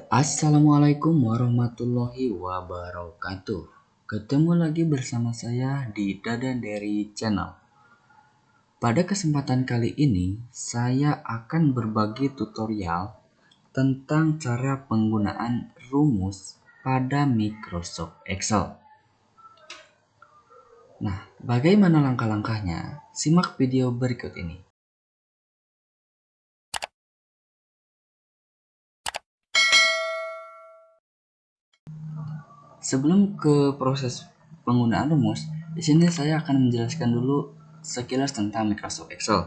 Assalamualaikum warahmatullahi wabarakatuh. Ketemu lagi bersama saya di Dadan dari Channel. Pada kesempatan kali ini, saya akan berbagi tutorial tentang cara penggunaan rumus pada Microsoft Excel. Nah, bagaimana langkah-langkahnya? Simak video berikut ini. Sebelum ke proses penggunaan rumus, di sini saya akan menjelaskan dulu sekilas tentang Microsoft Excel.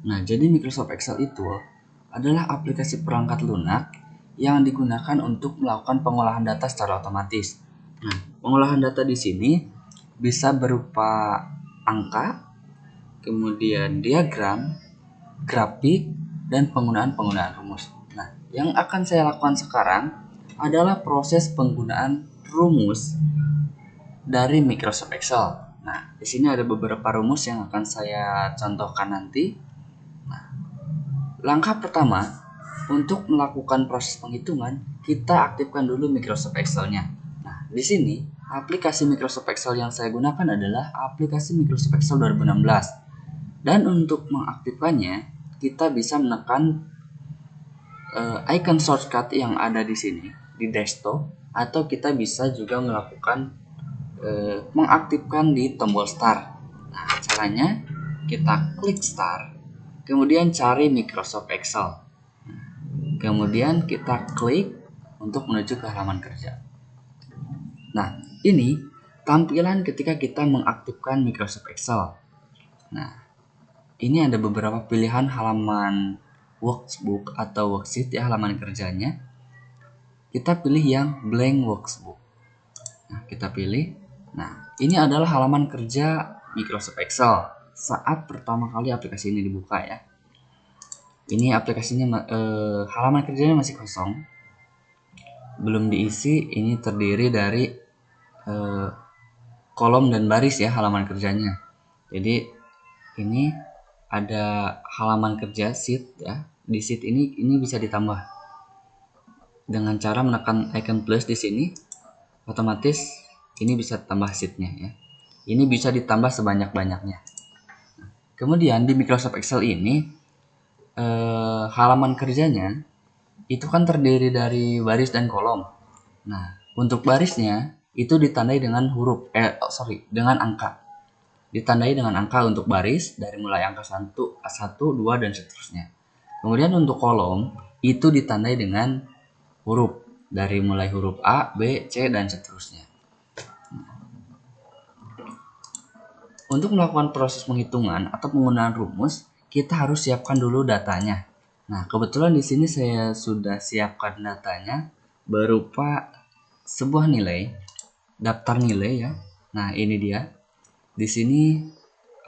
Nah, jadi Microsoft Excel itu adalah aplikasi perangkat lunak yang digunakan untuk melakukan pengolahan data secara otomatis. Nah, pengolahan data di sini bisa berupa angka, kemudian diagram, grafik, dan penggunaan rumus. Nah, yang akan saya lakukan sekarang adalah proses penggunaan rumus dari Microsoft Excel. Nah, di sini ada beberapa rumus yang akan saya contohkan nanti. Nah, langkah pertama, untuk melakukan proses penghitungan, kita aktifkan dulu Microsoft Excel-nya. Nah, di sini aplikasi Microsoft Excel yang saya gunakan adalah aplikasi Microsoft Excel 2016. Dan untuk mengaktifkannya, kita bisa menekan icon shortcut yang ada di sini di desktop, atau kita bisa juga melakukan mengaktifkan di tombol start. Nah, caranya kita klik start, kemudian cari Microsoft Excel, kemudian kita klik untuk menuju ke halaman kerja. Nah, ini tampilan ketika kita mengaktifkan Microsoft Excel. Nah, ini ada beberapa pilihan halaman workbook atau worksheet ya, halaman kerjanya. Kita pilih yang blank workbook. Nah, kita pilih. Nah, ini adalah halaman kerja Microsoft Excel saat pertama kali aplikasi ini dibuka ya. Ini aplikasinya halaman kerjanya masih kosong, belum diisi. Ini terdiri dari kolom dan baris ya halaman kerjanya. Jadi ini ada halaman kerja sheet ya. Di sheet ini bisa ditambah dengan cara menekan icon plus di sini. Otomatis ini bisa tambah sheetnya ya. Ini bisa ditambah sebanyak-banyaknya. Kemudian di Microsoft Excel ini halaman kerjanya itu kan terdiri dari baris dan kolom. Nah, untuk barisnya itu ditandai dengan dengan angka. Ditandai dengan angka untuk baris dari mulai angka 1, 2 dan seterusnya. Kemudian untuk kolom itu ditandai dengan huruf dari mulai huruf A, B, C dan seterusnya. Untuk melakukan proses penghitungan atau penggunaan rumus, kita harus siapkan dulu datanya. Nah, kebetulan di sini saya sudah siapkan datanya berupa sebuah nilai, daftar nilai ya. Nah, ini dia. Di sini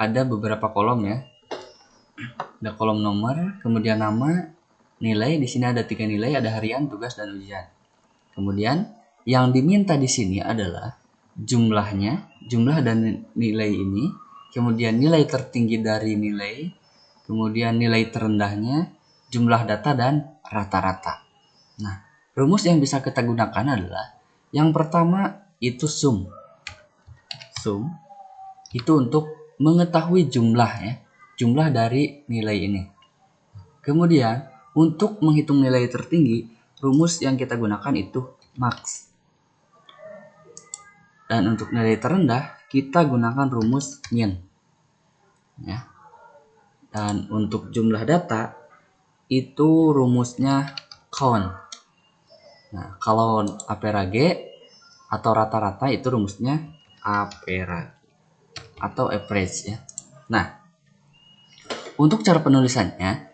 ada beberapa kolom ya. Ada kolom nomor, kemudian nama, nilai. Di sini ada 3 nilai, ada harian, tugas, dan ujian. Kemudian yang diminta di sini adalah jumlahnya, jumlah dan nilai ini, kemudian nilai tertinggi dari nilai, kemudian nilai terendahnya, jumlah data, dan rata-rata. Nah, rumus yang bisa kita gunakan adalah yang pertama itu sum. Sum itu untuk mengetahui jumlah ya, jumlah dari nilai ini. Kemudian untuk menghitung nilai tertinggi, rumus yang kita gunakan itu max. Dan untuk nilai terendah kita gunakan rumus min ya. Dan untuk jumlah data itu rumusnya count. Nah, kalau average atau rata-rata itu rumusnya average atau average ya. Nah, untuk cara penulisannya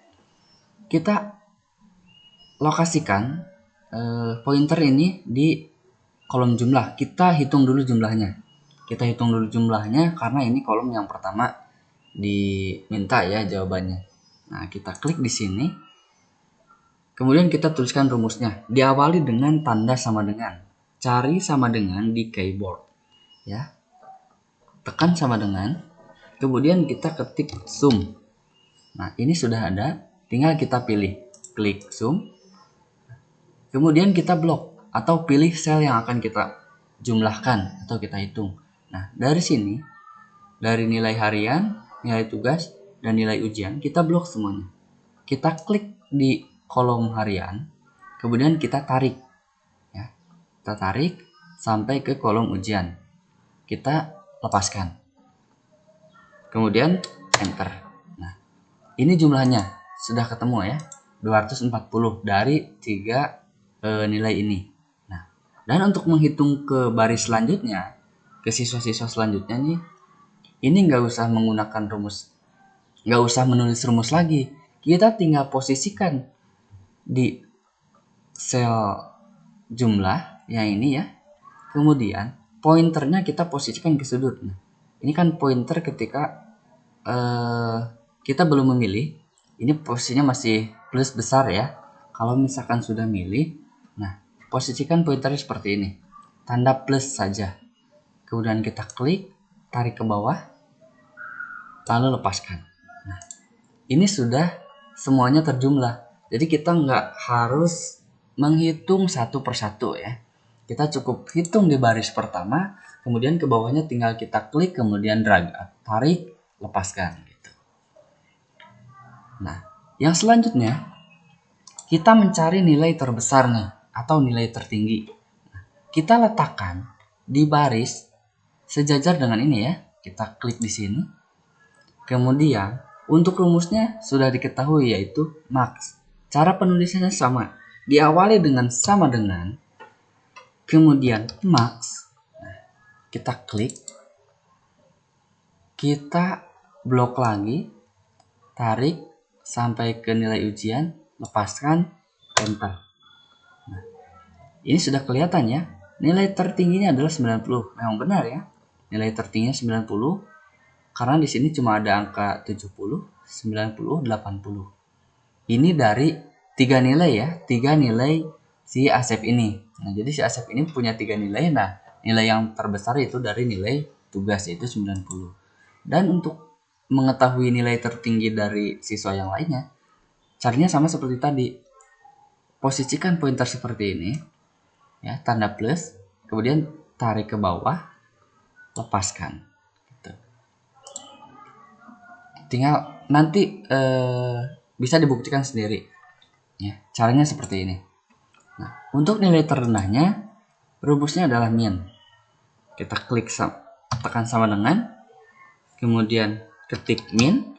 kita lokasikan pointer ini di kolom jumlah. Kita hitung dulu jumlahnya. Karena ini kolom yang pertama diminta ya jawabannya. Nah, kita klik di sini. Kemudian kita tuliskan rumusnya. Diawali dengan tanda sama dengan. Cari sama dengan di keyboard. Ya. Tekan sama dengan. Kemudian kita ketik sum. Nah, ini sudah ada. Tinggal kita pilih. Klik sum. Kemudian kita blok atau pilih sel yang akan kita jumlahkan atau kita hitung. Nah, dari sini, dari nilai harian, nilai tugas, dan nilai ujian, kita blok semuanya. Kita klik di kolom harian, kemudian kita tarik. Ya, kita tarik sampai ke kolom ujian. Kita lepaskan. Kemudian enter. Nah, ini jumlahnya sudah ketemu ya. 240 dari 3 nilai ini. Nah, dan untuk menghitung ke baris selanjutnya, ke siswa-siswa selanjutnya nih, ini nggak usah menggunakan rumus, nggak usah menulis rumus lagi. Kita tinggal posisikan di sel jumlah yang ini ya. Kemudian pointernya kita posisikan ke sudut. Nah, ini kan pointer ketika kita belum memilih. Ini posisinya masih plus besar ya. Kalau misalkan sudah milih, nah posisikan pointernya seperti ini, tanda plus saja. Kemudian kita klik, tarik ke bawah, lalu lepaskan. Nah, ini sudah semuanya terjumlah. Jadi kita nggak harus menghitung satu persatu ya. Kita cukup hitung di baris pertama, kemudian ke bawahnya tinggal kita klik, kemudian drag, tarik, lepaskan gitu. Nah, yang selanjutnya kita mencari nilai terbesar nih atau nilai tertinggi. Nah, kita letakkan di baris sejajar dengan ini ya. Kita klik di sini. Kemudian untuk rumusnya sudah diketahui yaitu max. Cara penulisannya sama. Diawali dengan sama dengan, kemudian max. Nah, kita klik. Kita blok lagi. Tarik sampai ke nilai ujian. Lepaskan, enter. Nah, ini sudah kelihatan ya. Nilai tertingginya adalah 90. Memang benar ya. Nilai tertingginya 90. Karena di sini cuma ada angka 70, 90, 80. Ini dari 3 nilai ya. 3 nilai si Asep ini. Nah, jadi si Asep ini punya 3 nilai. Nah, nilai yang terbesar itu dari nilai tugas yaitu 90. Dan untuk mengetahui nilai tertinggi dari siswa yang lainnya, caranya sama seperti tadi. Posisikan pointer seperti ini ya, tanda plus, kemudian tarik ke bawah, lepaskan gitu. Tinggal nanti bisa dibuktikan sendiri ya, caranya seperti ini. Nah, untuk nilai terendahnya rumusnya adalah min. Kita klik tekan sama dengan, kemudian ketik min,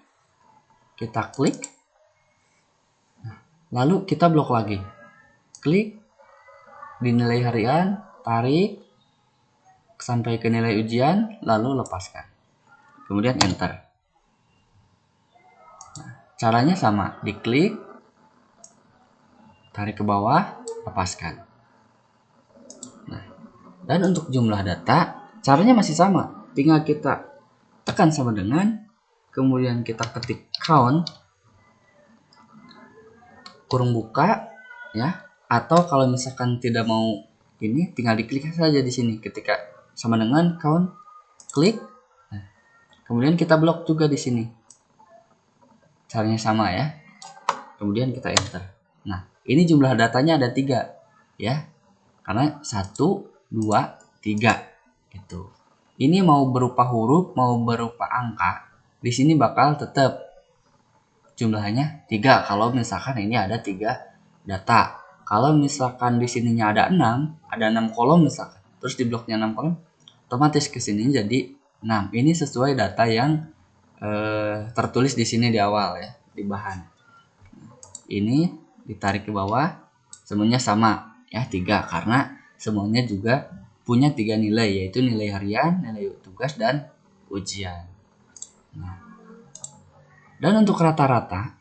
kita klik, lalu kita blok lagi, klik di nilai harian, tarik sampai ke nilai ujian, lalu lepaskan, kemudian enter. Nah, caranya sama, diklik, tarik ke bawah, lepaskan. Nah, dan untuk jumlah data caranya masih sama, tinggal kita tekan sama dengan, kemudian kita ketik count kurung buka ya, atau kalau misalkan tidak mau ini, tinggal diklik saja di sini ketika sama dengan count, klik. Nah, kemudian kita blok juga di sini. Caranya sama ya. Kemudian kita enter. Nah, ini jumlah datanya ada 3 ya. Karena 1, 2, 3 gitu. Ini mau berupa huruf, mau berupa angka, di sini bakal tetap jumlahnya 3 kalau misalkan ini ada 3 data. Kalau misalkan di sininya ada 6, ada 6 kolom misalkan, terus di bloknya 6 kolom, otomatis ke sini jadi 6. Ini sesuai data yang tertulis di sini di awal ya, di bahan. Ini ditarik ke bawah, semuanya sama ya, 3, karena semuanya juga punya 3 nilai, yaitu nilai harian, nilai tugas, dan ujian. Nah, dan untuk rata-rata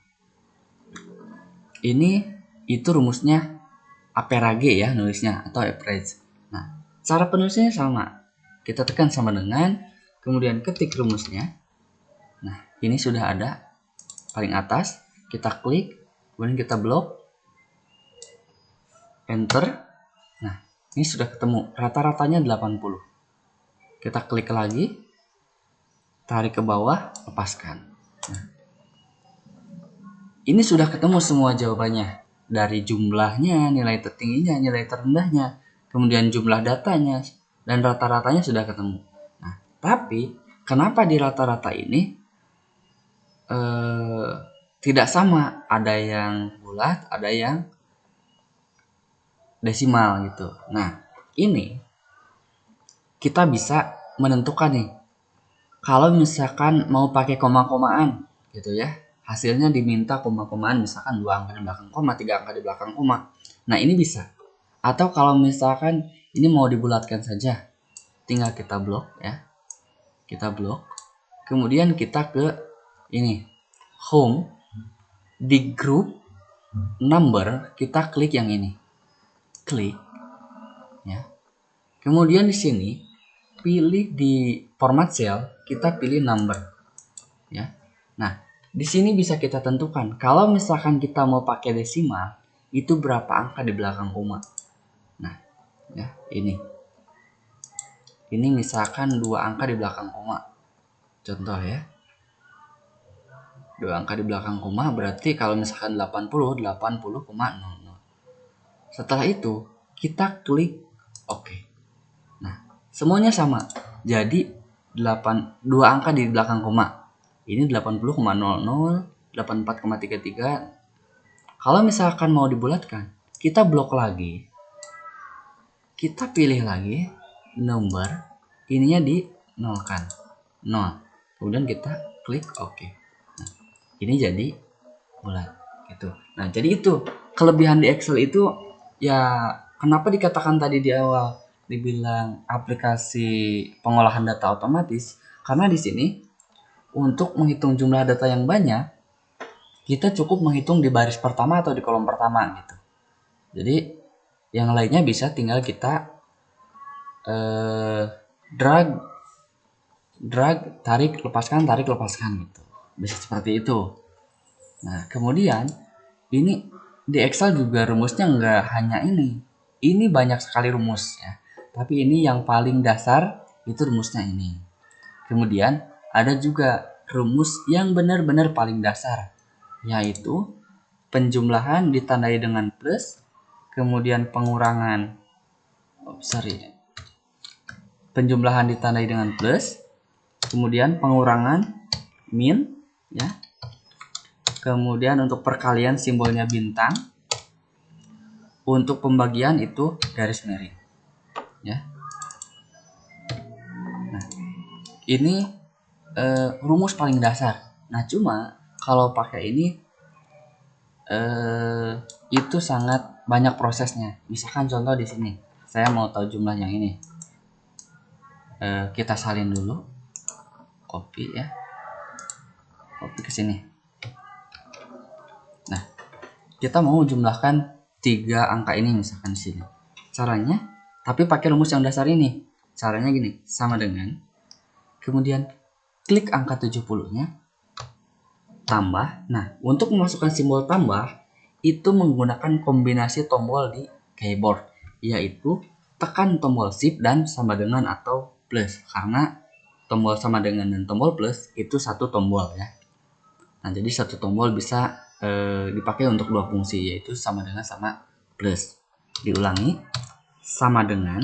ini itu rumusnya APRAG ya nulisnya, atau average. Nah, cara penulisannya sama. Kita tekan sama dengan, kemudian ketik rumusnya. Nah, ini sudah ada paling atas, kita klik, kemudian kita blok, enter. Nah, ini sudah ketemu, rata-ratanya 80. Kita klik lagi, tarik ke bawah, lepaskan. Nah, ini sudah ketemu semua jawabannya. dari jumlahnya, nilai tertingginya, nilai terendahnya, kemudian jumlah datanya, dan rata-ratanya sudah ketemu. Nah, tapi kenapa di rata-rata ini tidak sama? Ada yang bulat, ada yang desimal gitu. Nah, ini kita bisa menentukan nih. Kalau misalkan mau pakai koma-komaan gitu ya, hasilnya diminta koma-komaan, misalkan 2 angka di belakang koma, 3 angka di belakang koma. Nah, ini bisa. Atau kalau misalkan ini mau dibulatkan saja, tinggal kita blok ya. Kita blok. Kemudian kita ke ini, home, di group number kita klik yang ini. Klik ya. Kemudian di sini pilih di format cell, kita pilih number ya. Nah, di sini bisa kita tentukan kalau misalkan kita mau pakai desimal, itu berapa angka di belakang koma. Nah, ya, ini misalkan 2 angka di belakang koma. Contoh ya. 2 angka di belakang koma berarti kalau misalkan 80, 80,00. Setelah itu, kita klik OK. Nah, semuanya sama. Jadi 2 angka di belakang koma. Ini 80,00, 84,33. Kalau misalkan mau dibulatkan, kita blok lagi. Kita pilih lagi number, ininya di nolkan. 0. Kemudian kita klik OK. Nah, ini jadi bulat gitu. Nah, jadi itu kelebihan di Excel itu ya, kenapa dikatakan tadi di awal dibilang aplikasi pengolahan data otomatis, karena di sini untuk menghitung jumlah data yang banyak, kita cukup menghitung di baris pertama atau di kolom pertama gitu. Jadi yang lainnya bisa tinggal kita drag, tarik, lepaskan gitu. Bisa seperti itu. Nah, kemudian ini di Excel juga rumusnya nggak hanya ini. Ini banyak sekali rumus ya. Tapi ini yang paling dasar itu rumusnya ini. Kemudian ada juga rumus yang benar-benar paling dasar, yaitu penjumlahan ditandai dengan plus, kemudian pengurangan, penjumlahan ditandai dengan plus, kemudian pengurangan min, ya. Kemudian untuk perkalian simbolnya bintang, untuk pembagian itu garis miring, ya. Nah, ini rumus paling dasar. Nah, cuma kalau pakai ini itu sangat banyak prosesnya. Misalkan contoh di sini, saya mau tahu jumlah yang ini. Kita salin dulu, copy ya, copy ke sini. Nah, kita mau jumlahkan 3 angka ini misalkan di sini. Caranya, tapi pakai rumus yang dasar ini. Caranya gini, sama dengan, kemudian klik angka 70-nya, tambah. Nah, untuk memasukkan simbol tambah, itu menggunakan kombinasi tombol di keyboard, yaitu tekan tombol shift dan sama dengan atau plus, karena tombol sama dengan dan tombol plus itu satu tombol ya. Nah, jadi satu tombol bisa dipakai untuk 2 fungsi, yaitu sama dengan sama plus. Diulangi, sama dengan,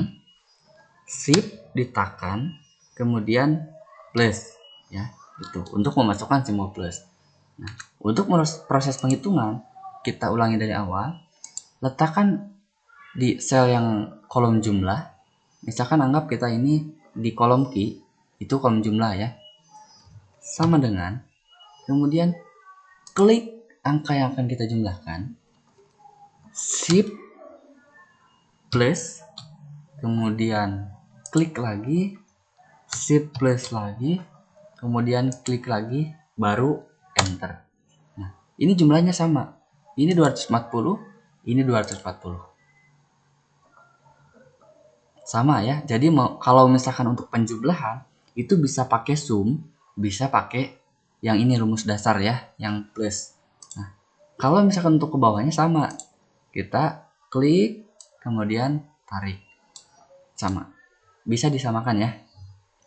shift ditekan, kemudian plus ya, itu untuk memasukkan simbol plus. Nah, untuk proses penghitungan kita ulangi dari awal. Letakkan di sel yang kolom jumlah. Misalkan anggap kita ini di kolom key, itu kolom jumlah ya. Sama dengan, kemudian klik angka yang akan kita jumlahkan, shift plus, kemudian klik lagi, shift plus lagi, kemudian klik lagi, baru enter. Nah, ini jumlahnya sama. Ini 240, ini 240. Sama ya. Jadi kalau misalkan untuk penjumlahan itu bisa pakai sum, bisa pakai yang ini rumus dasar ya, yang plus. Nah, kalau misalkan untuk ke bawahnya sama. Kita klik, kemudian tarik. Sama. Bisa disamakan ya.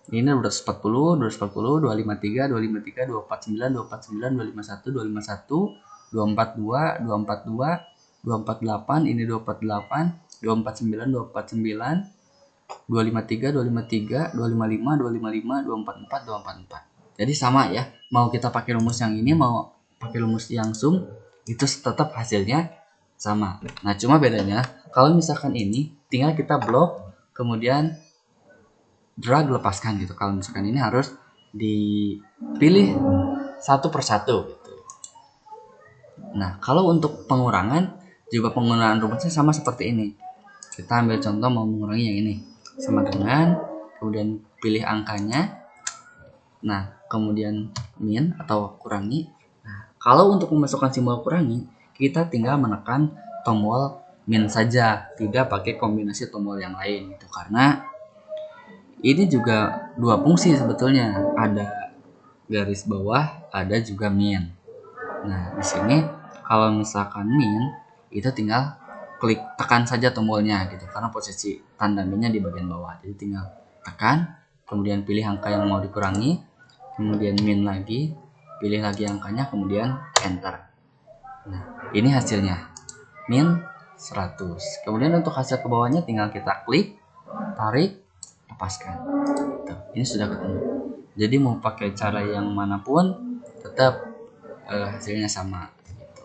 Ini 240, 240, 253, 253, 249, 249, 251, 251, 242, 242, 248, ini 248, 249, 249, 253, 253, 255, 255, 244, 244. Jadi sama ya, mau kita pakai rumus yang ini, mau pakai rumus yang sum, itu tetap hasilnya sama. Nah, cuma bedanya kalau misalkan ini tinggal kita blok, kemudian drag lepaskan gitu. Kalau misalkan ini harus dipilih satu persatu gitu. Nah, kalau untuk pengurangan juga penggunaan rumusnya sama seperti ini. Kita ambil contoh mau mengurangi yang ini. Sama dengan kemudian pilih angkanya. Nah, kemudian min atau kurangi. Nah, kalau untuk memasukkan simbol kurangi, kita tinggal menekan tombol min saja, tidak pakai kombinasi tombol yang lain gitu. Karena ini juga dua fungsi sebetulnya, ada garis bawah, ada juga min. Nah, di sini kalau misalkan min itu tinggal klik tekan saja tombolnya gitu, karena posisi tanda minnya di bagian bawah. Jadi tinggal tekan, kemudian pilih angka yang mau dikurangi, kemudian min lagi, pilih lagi angkanya, kemudian enter. Nah, ini hasilnya min 100. Kemudian untuk hasil ke bawahnya tinggal kita klik, tarik, lepaskan. Gitu. Ini sudah ketemu. Jadi mau pakai cara yang manapun tetap hasilnya sama. Gitu.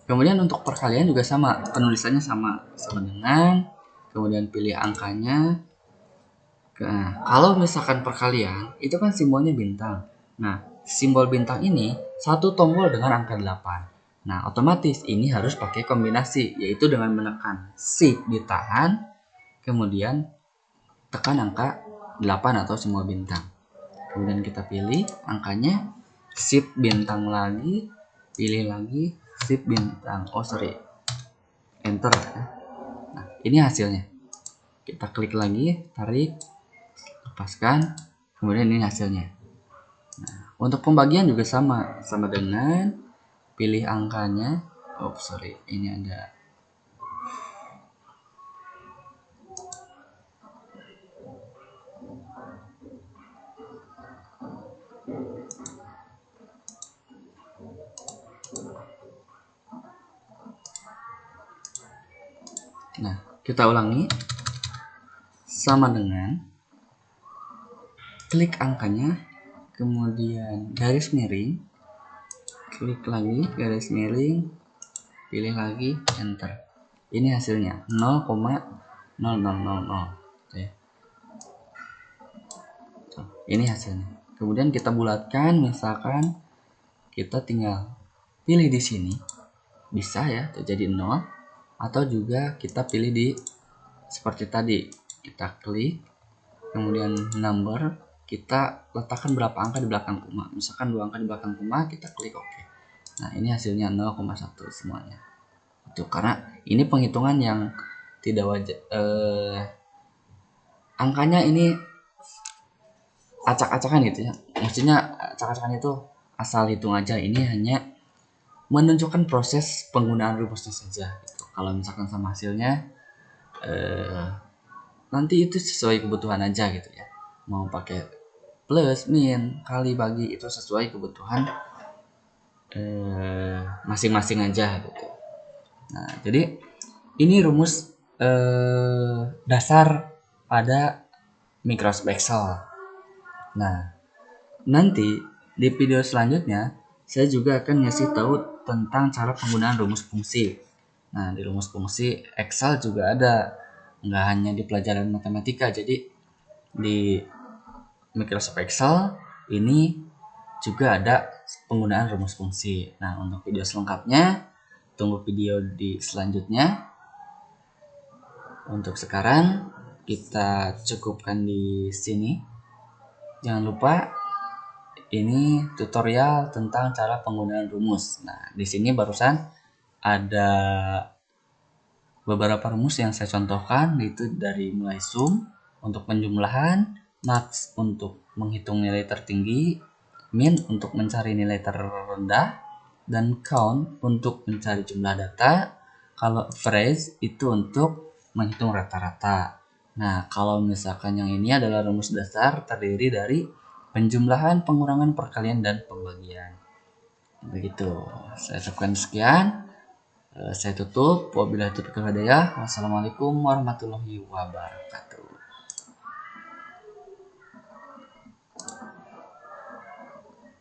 Kemudian untuk perkalian juga sama, penulisannya sama dengan, kemudian pilih angkanya. Nah, kalau misalkan perkalian itu kan simbolnya bintang. Nah, simbol bintang ini satu tombol dengan angka 8. Nah, otomatis ini harus pakai kombinasi, yaitu dengan menekan shift ditahan, kemudian tekan angka 8 atau simbol bintang. Kemudian kita pilih angkanya, shift bintang lagi, pilih lagi, shift bintang. Enter. Nah, ini hasilnya. Kita klik lagi, tarik, lepaskan, kemudian ini hasilnya. Nah, untuk pembagian juga sama dengan pilih angkanya. Ini ada. Nah, kita ulangi. Sama dengan klik angkanya, kemudian garis miring, klik lagi garis miring, pilih lagi, enter. Ini hasilnya 0,0000. Ini hasilnya. Kemudian kita bulatkan, misalkan kita tinggal pilih di sini, bisa ya jadi 0, atau juga kita pilih di seperti tadi, kita klik, kemudian number, kita letakkan berapa angka di belakang koma. Misalkan 2 angka di belakang koma, kita klik OK. Nah, ini hasilnya 0,1 semuanya. Itu karena ini penghitungan yang tidak wajar, angkanya ini acak-acakan gitu ya. Maksudnya acak-acakan itu asal hitung aja. Ini hanya menunjukkan proses penggunaan rumusnya saja gitu. Kalau misalkan sama hasilnya nanti itu sesuai kebutuhan aja gitu ya. Mau pakai plus, min, kali, bagi, itu sesuai kebutuhan masing-masing aja gitu. Nah, jadi ini rumus dasar pada Microsoft Excel. Nah, nanti di video selanjutnya saya juga akan ngasih tahu tentang cara penggunaan rumus fungsi. Nah, di rumus fungsi Excel juga ada, nggak hanya di pelajaran matematika. Jadi di Microsoft Excel ini juga ada penggunaan rumus fungsi. Nah, untuk video selengkapnya tunggu video di selanjutnya. Untuk sekarang kita cukupkan di sini. Jangan lupa ini tutorial tentang cara penggunaan rumus. Nah, di sini barusan ada beberapa rumus yang saya contohkan, yaitu dari mulai sum untuk penjumlahan, max untuk menghitung nilai tertinggi, min untuk mencari nilai terendah, dan count untuk mencari jumlah data. Kalau average itu untuk menghitung rata-rata. Nah, kalau misalkan yang ini adalah rumus dasar, terdiri dari penjumlahan, pengurangan, perkalian, dan pembagian. Begitu. Saya ucapkan sekian. Saya tutup. Wabillahi taufiq wal hidayah. Wassalamualaikum warahmatullahi wabarakatuh.